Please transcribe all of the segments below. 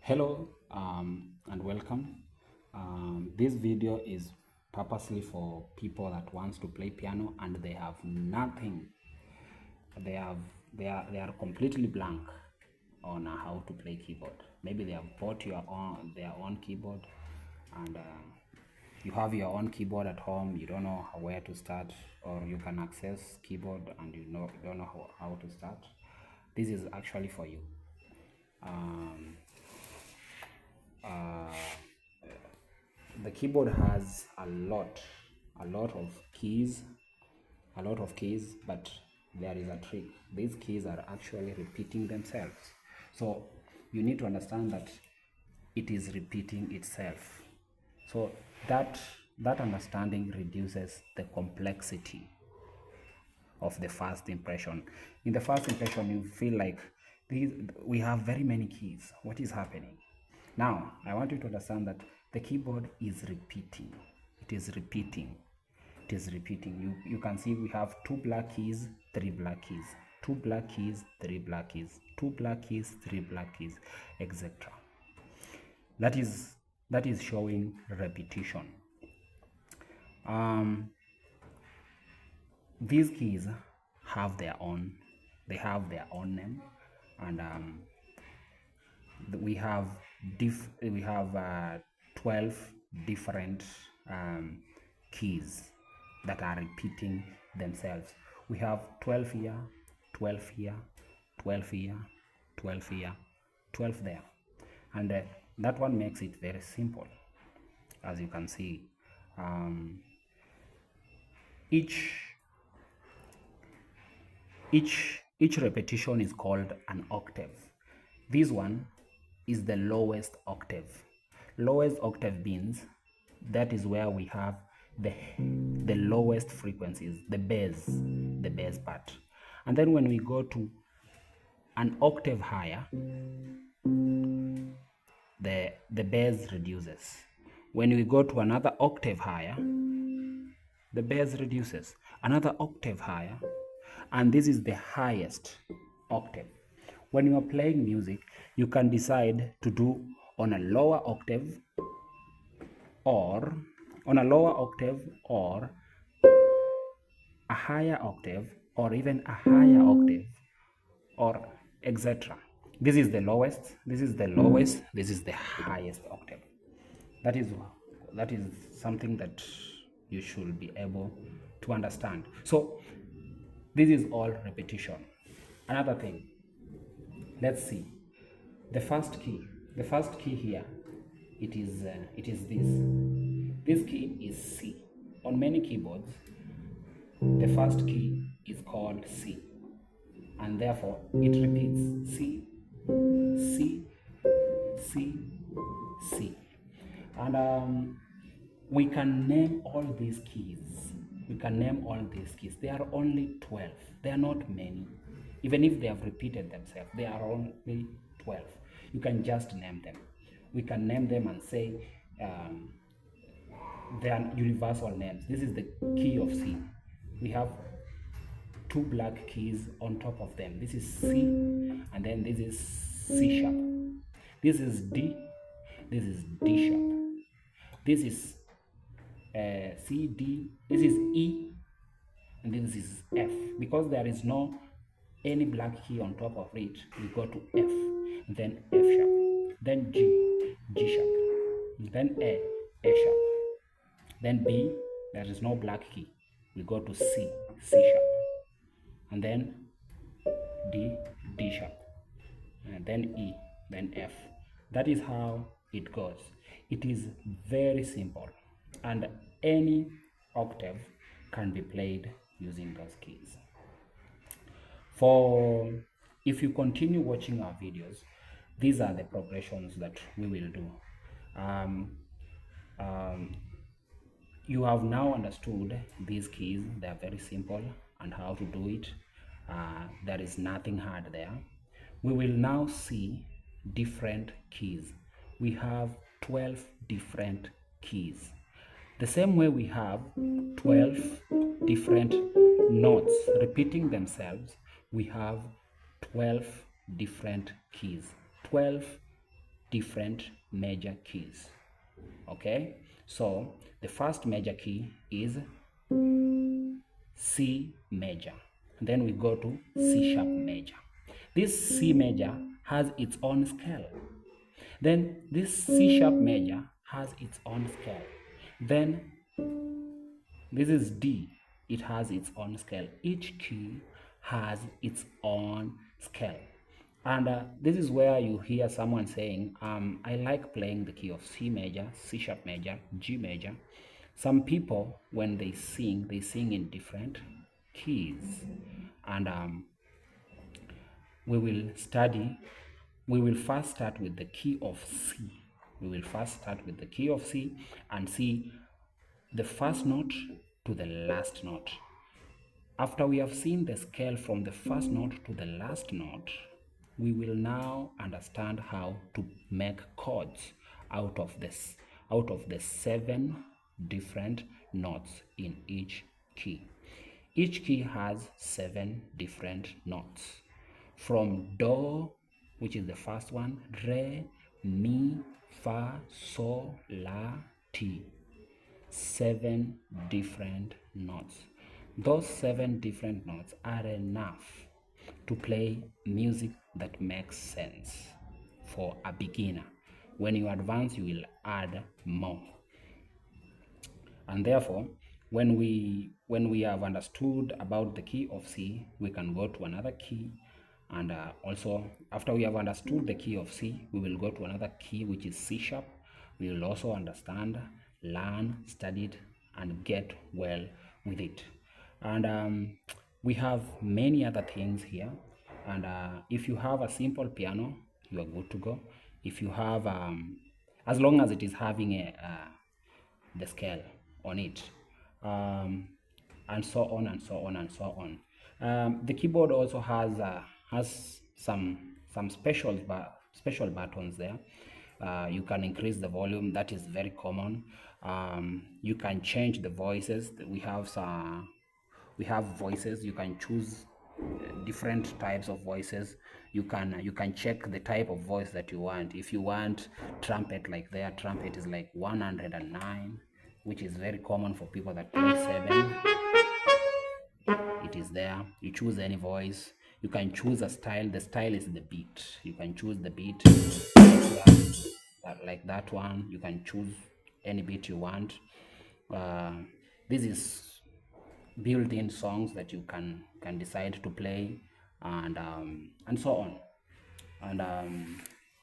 Hello and welcome. This video is purposely for people that wants to play piano and they have nothing. They are completely blank on how to play keyboard. Maybe they have bought their own keyboard and you have your own keyboard at home. You don't know where to start, or you can access keyboard and you don't know how to start. This is actually for you. Uh, the keyboard has a lot of keys, but there is a trick. These keys are actually repeating themselves, so you need to understand that it is repeating itself. So that understanding reduces the complexity of the first impression. In the first impression, you feel like we have very many keys. What is happening? Now, I want you to understand that the keyboard is repeating. It is repeating. It is repeating. You can see we have 2 black keys, 3 black keys, 2 black keys, 3 black keys, 2 black keys, 3 black keys, etc. That is showing repetition. These keys have their own name, and we have 12 different keys that are repeating themselves. We have 12 here, 12 here, 12 here, 12 here, 12 there, and that one makes it very simple. As you can see, each repetition is called an octave. This one is the lowest octave. Lowest octave means that is where we have the lowest frequencies, the bass part. And then when we go to an octave higher, the bass reduces. When we go to another octave higher, the bass reduces. Another octave higher, and this is the highest octave. When you are playing music, you can decide to do on a lower octave, or a higher octave, or even a higher octave, or etc. This is the lowest, this is the lowest, this is the highest octave. That is something that you should be able to understand. So this is all repetition. Another thing, let's see the first key here. It is this key is C. On many keyboards, the first key is called C, and therefore it repeats C, C, C, C. And we can name all these keys. There are only 12. They are not many. Even if they have repeated themselves, they are only 12. You can just name them. We can name them and say they are universal names. This is the key of C. We have 2 black keys on top of them. This is C, and then this is C sharp. This is D. This is D sharp. This is C, D. This is E, and this is F. Because there is no any black key on top of it, we go to F, then F sharp, then G, G sharp, then A sharp, then B, there is no black key, we go to C, C sharp, and then D, D sharp, and then E, then F. That is how it goes. It is very simple, and any octave can be played using those keys. If you continue watching our videos, these are the progressions that we will do. You have now understood these keys. They are very simple, and how to do it. There is nothing hard there. We will now see different keys. We have 12 different keys. The same way we have 12 different notes repeating themselves, we have 12 different keys. 12 different major keys. Okay, so the first major key is C major. Then we go to C sharp major. This C major has its own scale. Then this C sharp major has its own scale. Then this is D. It has its own scale. Each key has its own scale. And this is where you hear someone saying, I like playing the key of C major, C sharp major, G major. Some people, when they sing in different keys. And we will first start with the key of C. We will first start with the key of C and see the first note to the last note. After we have seen the scale from the first note to the last note, we will now understand how to make chords out of the 7 different notes in each key. Each key has 7 different notes. From Do, which is the first one, Re, Mi, Fa, Sol, La, Ti. 7 different notes. Those 7 different notes are enough to play music that makes sense for a beginner. When you advance, you will add more. And therefore, when we have understood about the key of C, we can go to another key. And also, after we have understood the key of C, we will go to another key, which is C sharp. We will also understand, learn, study it, and get well with it. And we have many other things here. And if you have a simple piano, you are good to go. If you have, as long as it is having the scale on it, and so on and so on and so on. The keyboard also has some special buttons there. You can increase the volume. That is very common. You can change the voices. We have voices. You can choose different types of voices. You can check the type of voice that you want. If you want trumpet, like their trumpet is like 109, which is very common for people that play 7. It is there. You choose any voice. You can choose a style. The style is the beat. You can choose the beat like that one. You can choose any beat you want. This is built-in songs that you can decide to play, and so on. And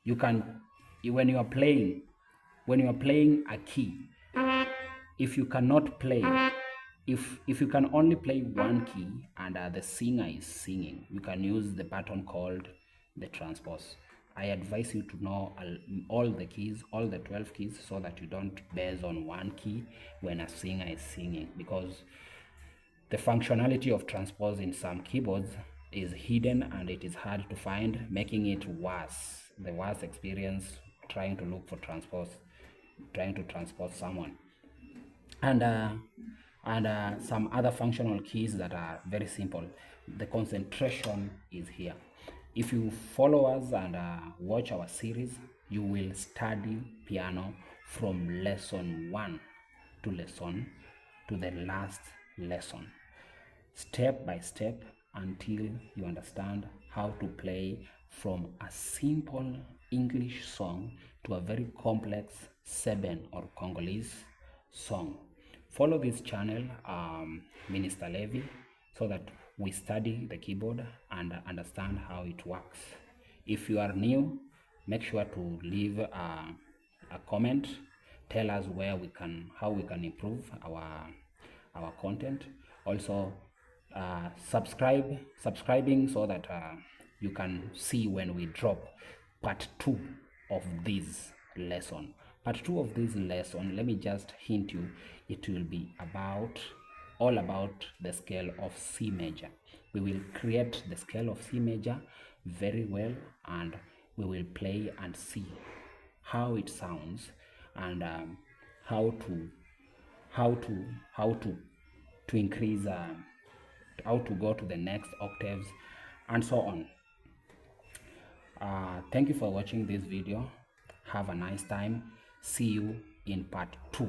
you can, when you are playing a key, if you cannot play, if you can only play one key and the singer is singing, you can use the button called the transpose. I advise you to know all the keys, all the 12 keys, so that you don't base on one key when a singer is singing, because the functionality of transpose in some keyboards is hidden and it is hard to find, making it worse. The worst experience trying to look for transpose, trying to transpose someone. And some other functional keys that are very simple. The concentration is here. If you follow us and watch our series, you will study piano from lesson 1 to the last lesson, step by step, until you understand how to play from a simple English song to a very complex Seben or Congolese song. Follow this channel, Minister Levy, so that we study the keyboard and understand how it works. If you are new, make sure to leave a comment. Tell us how we can improve our content. Also, subscribing so that you can see when we drop part 2 of this lesson. Part 2 of this lesson, let me just hint you, it will be all about the scale of C major. We will create the scale of C major very well, and we will play and see how it sounds, and how to increase, how to go to the next octaves, and so on. Thank you for watching this video. Have a nice time. See you in part 2.